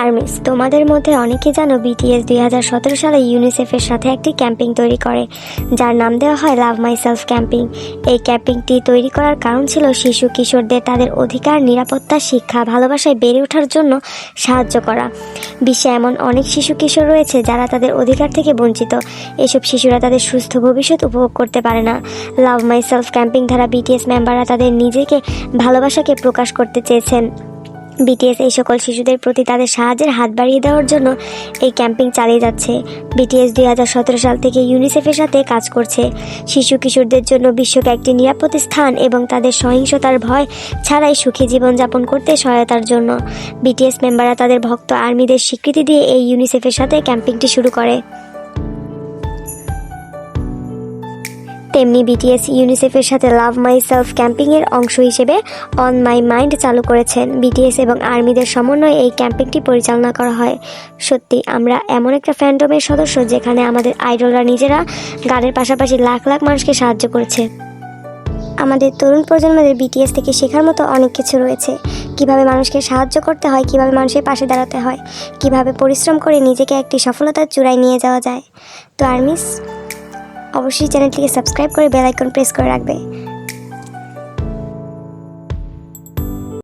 Armies, তোমাদের মধ্যে অনেকে জানো বিটিএস 2017 সালে ইউনিসেফের সাথে একটি ক্যাম্পিং তৈরি করে, যার নাম দেওয়া হয় লাভ মাই সেলফ ক্যাম্পিং। এই ক্যাম্পিংটি তৈরি করার কারণ ছিল শিশু কিশোরদের তাদের অধিকার, নিরাপত্তা, শিক্ষা, ভালোবাসায় বেড়ে ওঠার জন্য সাহায্য করা। বিশ্বে এমন অনেক শিশু কিশোর রয়েছে যারা তাদের অধিকার থেকে বঞ্চিত। এসব শিশুরা তাদের সুস্থ ভবিষ্যৎ উপভোগ করতে পারে না। লাভ মাই সেলফ ক্যাম্পিং দ্বারা বিটিএস মেম্বাররা তাদের নিজেকে ভালোবাসাকে প্রকাশ করতে চেয়েছেন। বিটিএস এই সকল শিশুদের প্রতি তাদের সাহায্যের হাত বাড়িয়ে দেওয়ার জন্য এই ক্যাম্পিং চালিয়ে যাচ্ছে। বিটিএস 2017 সাল থেকে ইউনিসেফের সাথে কাজ করছে শিশু কিশোরদের জন্য বিশ্বকে একটি নিরাপদ স্থান এবং তাদের সহিংসতার ভয় ছাড়াই সুখী জীবনযাপন করতে সহায়তার জন্য। বিটিএস মেম্বাররা তাদের ভক্ত আর্মিদের স্বীকৃতি দিয়ে এই ইউনিসেফের সাথে ক্যাম্পিংটি শুরু করে। তেমনি বিটিএস ইউনিসেফের সাথে লাভ মাই সেলফ ক্যাম্পিংয়ের অংশ হিসেবে অন মাই মাইন্ড চালু করেছেন। বিটিএস এবং আর্মিদের সমন্বয়ে এই ক্যাম্পিংটি পরিচালনা করা হয়। সত্যি আমরা এমন একটা ফ্যান্ডমের সদস্য যেখানে আমাদের আইডলরা নিজেরা গানের পাশাপাশি লাখ লাখ মানুষকে সাহায্য করছে। আমাদের তরুণ প্রজন্মের বিটিএস থেকে শেখার মতো অনেক কিছু রয়েছে। কিভাবে মানুষকে সাহায্য করতে হয়, কিভাবে মানুষের পাশে দাঁড়াতে হয়, কিভাবে পরিশ্রম করে নিজেকে একটি সফলতার চূড়ায় নিয়ে যাওয়া যায়। তো আর্মিস, অবশ্যই চ্যানেলটিকে সাবস্ক্রাইব করে বেল আইকন প্রেস করে রাখবে।